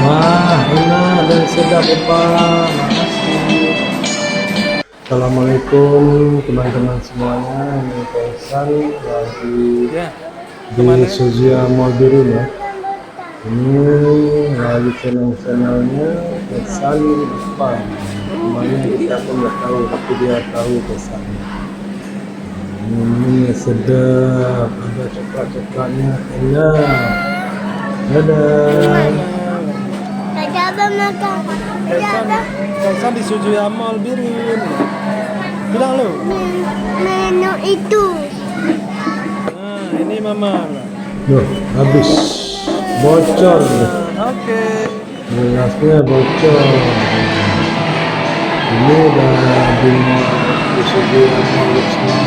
Wah, enak dan sedap Pak. Makasih. Assalamualaikum teman-teman semuanya. Ini Faisal lagi di Suzia Mall Biru ya. Ini lagi channel-channelnya Faisal apa? Namanya kita pun nggak tahu, tapi dia tahu Faisalnya. Ini sedap, ada coklat-coklatnya enak. Dadah. Kaisan di Suzia Mall Biru. Bilang lo. Menu itu. Nah, ini mama. Loh, habis bocor. Oke. Gelasnya bocor. Ini udah di Suzia Mall semua.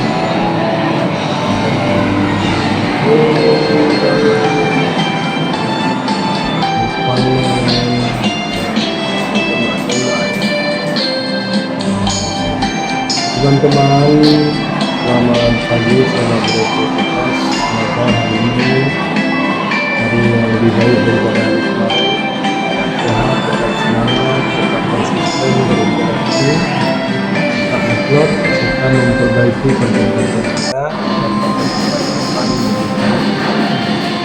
Teman-teman, selamat pagi, selamat beraktivitas. Semoga hari ini hari yang lebih baik daripada hari kemarin. Sehat, tetap semangat, tetap konsisten berinteraksi, tetap upload, serta memperbaiki konten-konten kita.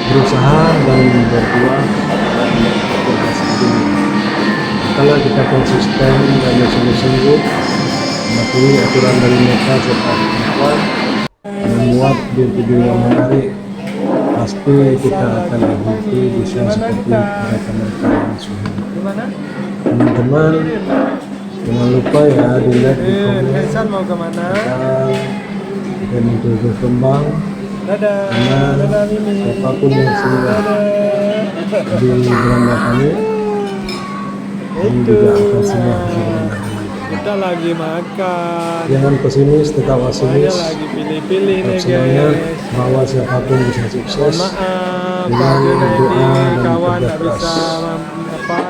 Berusaha dan berjuang untuk hasil ini. Kalau kita konsisten dan bersungguh-sungguh mematuhi aturan dari mereka serta kemampuan membuat video yang menarik, pasti kita akan berhenti bisa seperti mereka yang sudah. Teman-teman, jangan lupa ya di like, di komen, Kaisan mau kemana? dan untuk berkembang. Dadah. Karena Dadah Mimi. siapapun yang sudah di beranda kami, ini juga akan semua di beranda kami. Kita lagi makan. Jangan pesimis, tetap Saya optimis. lagi pilih-pilih Tetap nih semangat guys. bahwa siapapun bisa Mohon sukses. maaf Dengan kalau doa ini dan kawan kerja tak keras. bisa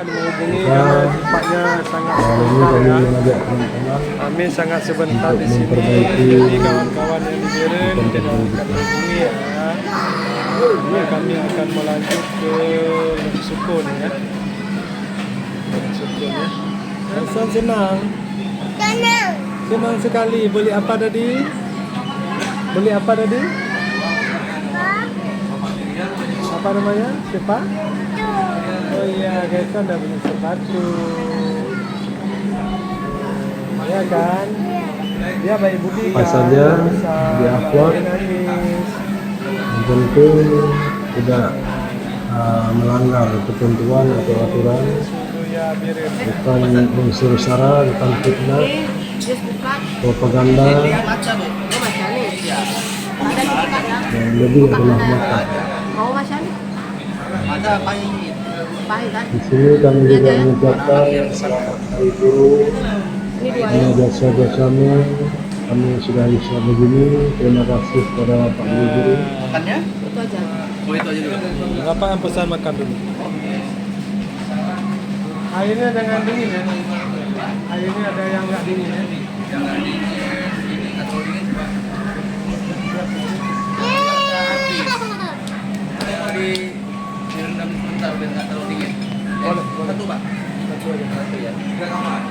menghubungi Ya. karena tempatnya sangat Hari ini sebentar kami ya. mengajak teman-teman Kami sangat sebentar untuk di sini. memperbaiki Jadi kawan-kawan yang di Biren konten tidak akan kita. menghubungi ya. Ini kami akan melanjut ke Sukun ya. Sukun ya. Hasan senang. Tenang. Senang sekali. Beli apa tadi? Beli apa tadi? Apa namanya? Siapa? Oh iya, Kaisan udah beli sepatu. Ya kan? Dia baik budi kan? Apa saja Bisa di-upload. nangis. Tentu tidak melanggar ketentuan atau aturan, Ya, biarin. bukan unsur sara, bukan fitnah, propaganda, yang lebih adalah makar. Di sini kami juga mengucapkan selamat Hari Guru. Ini jasa-jasamu, kami sudah bisa begini. Terima kasih kepada Pak Guru. Makannya? Itu aja. Oh itu aja dulu. Apa yang pesan makan dulu? Airnya jangan dingin ya. Airnya ada yang nggak dingin ya. Direndam sebentar biar nggak terlalu dingin. Boleh. Satu pak. Satu aja. Satu ya. Tiga kamar.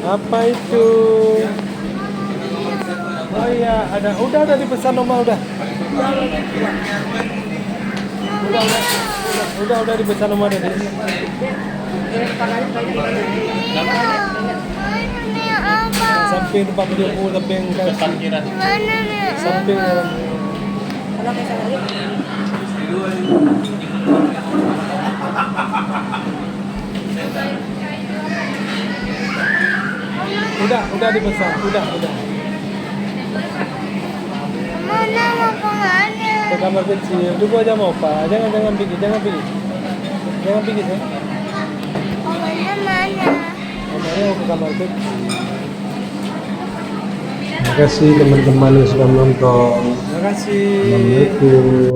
Apa itu? Oh iya, udah dipesan nomor udah. Udah dipesan nomor tadi. Samping tempat videoku, samping Parkiran. samping udah dipesan, udah. Mana mau kemana? Ke kamar kecil, tunggu aja mau pak, jangan pergi ya. Kemana mana? Kamarnya mau ke kamar kecil. Terima kasih teman-teman yang sudah menonton. Terima kasih. Assalamualaikum.